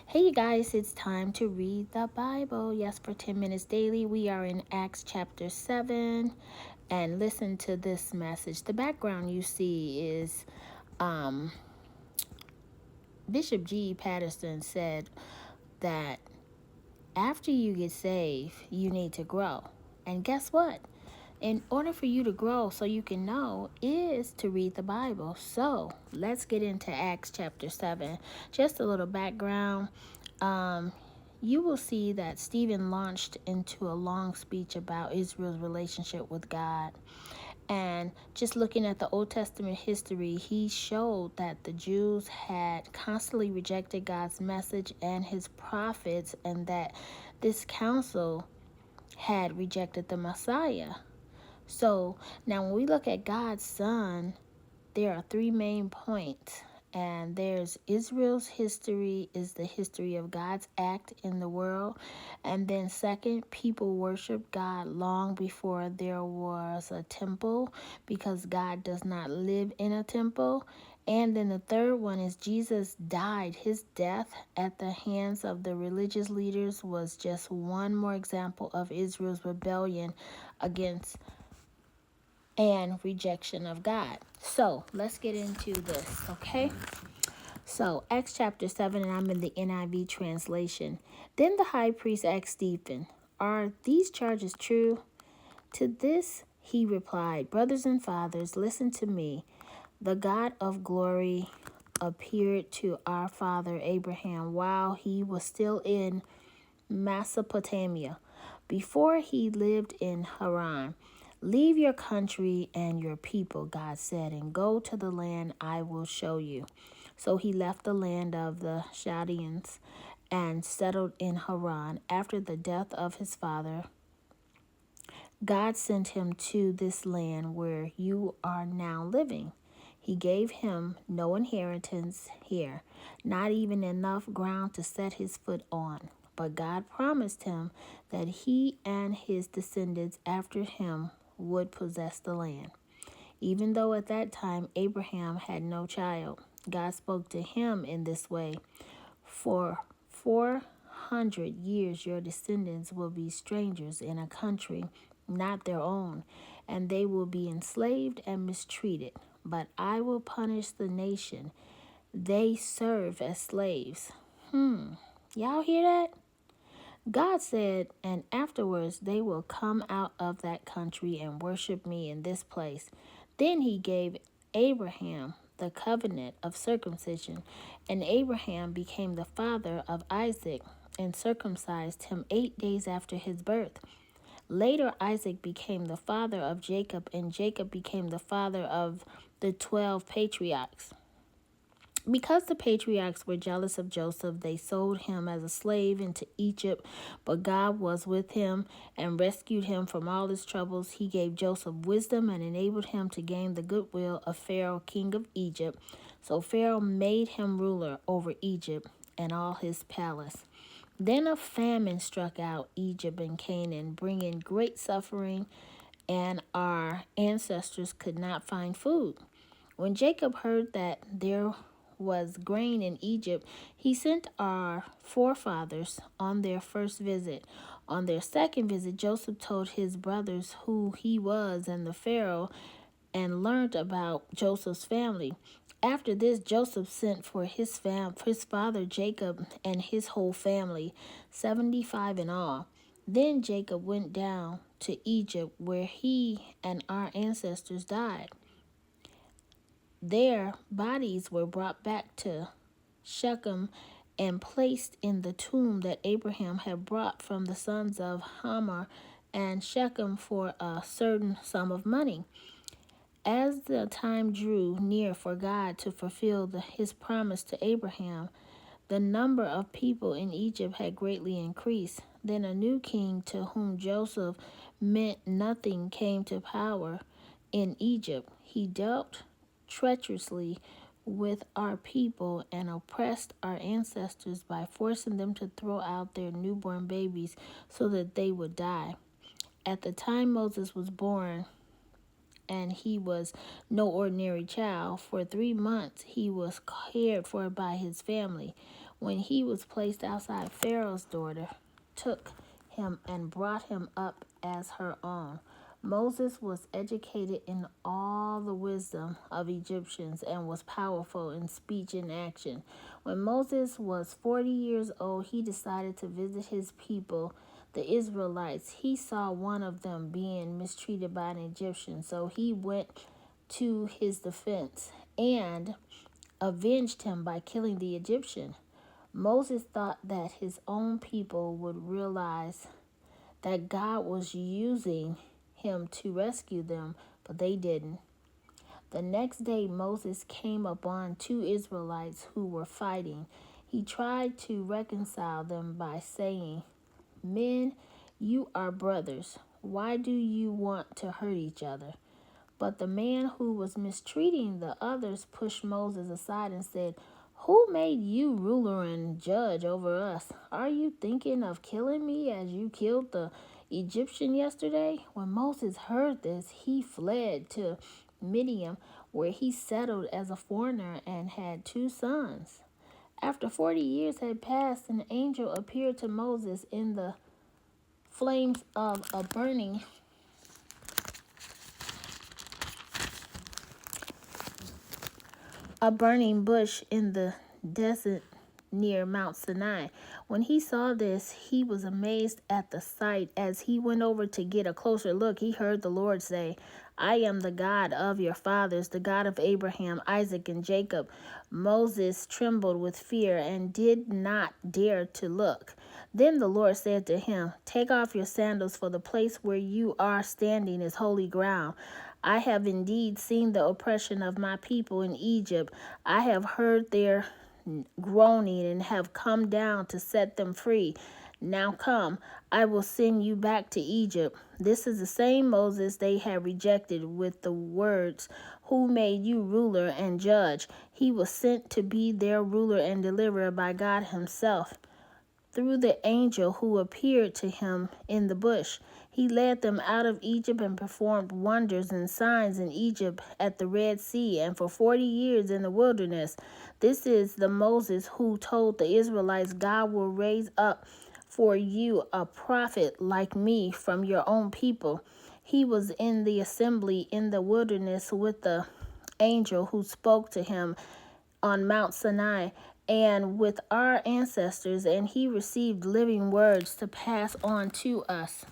Hey, you guys, it's time to read the Bible. Yes, for 10 minutes daily. We are in Acts chapter 7. And listen to this message. The background you see is Bishop G. Patterson said that after you get saved, you need to grow. And guess what? In order for you to grow so you can know is to read the Bible. So let's get into Acts chapter 7. Just a little background. You will see that Stephen launched into a long speech about Israel's relationship with God. And just looking at the Old Testament history, he showed that the Jews had constantly rejected God's message and his prophets, and that this council had rejected the Messiah. So now when we look at God's Son, there are three main points. And there's Israel's history is the history of God's act in the world. And then second, people worshiped God long before there was a temple because God does not live in a temple. And then the third one is Jesus died. His death at the hands of the religious leaders was just one more example of Israel's rebellion against and rejection of God. So let's get into this, okay? So Acts chapter 7, and I'm in the NIV translation. Then the high priest asked Stephen, "Are these charges true?" To this he replied, "Brothers and fathers, listen to me. The God of glory appeared to our father Abraham while he was still in Mesopotamia, before he lived in Haran. Leave your country and your people," God said, "and go to the land I will show you." So he left the land of the Chaldeans and settled in Haran. After the death of his father, God sent him to this land where you are now living. He gave him no inheritance here, not even enough ground to set his foot on. But God promised him that he and his descendants after him would possess the land. Even though at that time Abraham had no child, God spoke to him in this way: "For 400 years your descendants will be strangers in a country not their own, and they will be enslaved and mistreated. But I will punish the nation they serve as slaves." Y'all hear that? God said, "And afterwards they will come out of that country and worship me in this place." Then he gave Abraham the covenant of circumcision, and Abraham became the father of Isaac and circumcised him 8 days after his birth. Later, Isaac became the father of Jacob, and Jacob became the father of the 12 patriarchs. Because the patriarchs were jealous of Joseph, they sold him as a slave into Egypt, but God was with him and rescued him from all his troubles. He gave Joseph wisdom and enabled him to gain the goodwill of Pharaoh, king of Egypt. So Pharaoh made him ruler over Egypt and all his palace. Then a famine struck out Egypt and Canaan, bringing great suffering, and our ancestors could not find food. When Jacob heard that there was grain in Egypt, he sent our forefathers on their first visit. On their second visit, Joseph told his brothers who he was and the Pharaoh and learned about Joseph's family. After this, Joseph sent for his father Jacob and his whole family, 75 in all. Then Jacob went down to Egypt, where he and our ancestors died. Their bodies were brought back to Shechem and placed in the tomb that Abraham had brought from the sons of Hamor and Shechem for a certain sum of money. As the time drew near for God to fulfill his promise to Abraham, the number of people in Egypt had greatly increased. Then a new king, to whom Joseph meant nothing, came to power in Egypt. He dealt treacherously with our people and oppressed our ancestors by forcing them to throw out their newborn babies so that they would die. At the time Moses was born, and he was no ordinary child, for 3 months he was cared for by his family. when he was placed outside, Pharaoh's daughter took him and brought him up as her own. Moses was educated in all the wisdom of Egyptians and was powerful in speech and action. When Moses was 40 years old, he decided to visit his people, the Israelites. He saw one of them being mistreated by an Egyptian, so he went to his defense and avenged him by killing the Egyptian. Moses thought that his own people would realize that God was using him to rescue them, but they didn't. The next day, Moses came upon two Israelites who were fighting. He tried to reconcile them by saying, "Men, you are brothers. Why do you want to hurt each other?" But the man who was mistreating the others pushed Moses aside and said, "Who made you ruler and judge over us? Are you thinking of killing me as you killed the Egyptian yesterday?" When Moses heard this, he fled to Midian, where he settled as a foreigner and had 2 sons. After 40 years had passed, an angel appeared to Moses in the flames of a burning bush in the desert near Mount Sinai. When he saw this, he was amazed at the sight. As he went over to get a closer look, he heard the Lord say, "I am the God of your fathers, the God of Abraham, Isaac, and Jacob." Moses trembled with fear and did not dare to look. Then the Lord said to him, "Take off your sandals, for the place where you are standing is holy ground. I have indeed seen the oppression of my people in Egypt. I have heard their groaning and have come down to set them free. Now come, I will send you back to Egypt." This is the same Moses they had rejected with the words, "Who made you ruler and judge?" He was sent to be their ruler and deliverer by God himself through the angel who appeared to him in the bush. He led them out of Egypt and performed wonders and signs in Egypt, at the Red Sea, and for 40 years in the wilderness. This is the Moses who told the Israelites, "God will raise up for you a prophet like me from your own people." He was in the assembly in the wilderness with the angel who spoke to him on Mount Sinai and with our ancestors, and he received living words to pass on to us.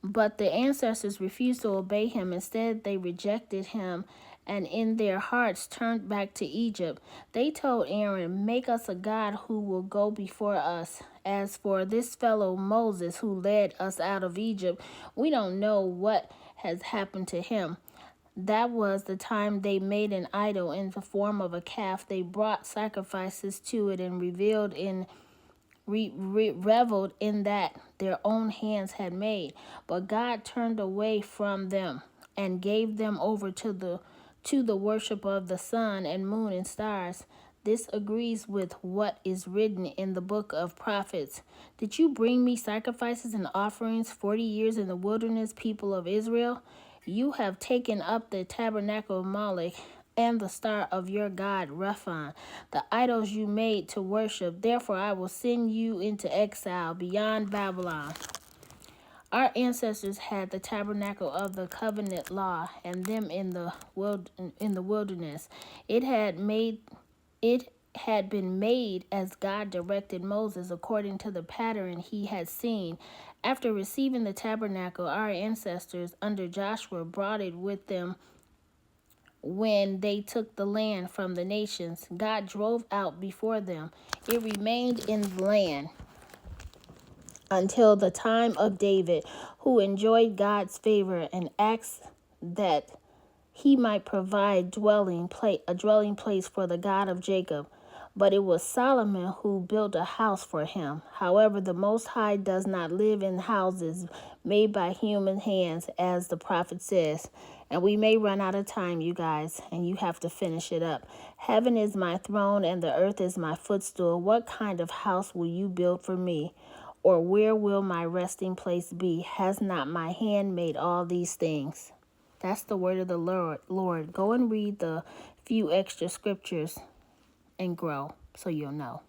But the ancestors refused to obey him. Instead, they rejected him and in their hearts turned back to Egypt. They told Aaron, "Make us a god who will go before us. As for this fellow Moses who led us out of Egypt, we don't know what has happened to him." That was the time they made an idol in the form of a calf. They brought sacrifices to it and reveled in that their own hands had made. But God turned away from them and gave them over to the worship of the sun and moon and stars. This agrees with what is written in the book of prophets. "Did you bring me sacrifices and offerings 40 years in the wilderness, people of Israel? You have taken up the tabernacle of Moloch and the star of your god Rephan, the idols you made to worship. Therefore I will send you into exile beyond Babylon." Our ancestors had the tabernacle of the covenant law and them in the wilderness. It had been made as God directed Moses according to the pattern he had seen. After receiving the tabernacle, our ancestors under Joshua brought it with them when they took the land from the nations. God drove out before them. It remained in the land until the time of David, who enjoyed God's favor and asked that he might provide a dwelling place for the God of Jacob. But it was Solomon who built a house for him. However, the Most High does not live in houses made by human hands, as the prophet says. And we may run out of time, you guys, and you have to finish it up. "Heaven is my throne and the earth is my footstool. What kind of house will you build for me? Or where will my resting place be? Has not my hand made all these things?" That's the word of the Lord. Go and read the few extra scriptures and grow. so you'll know.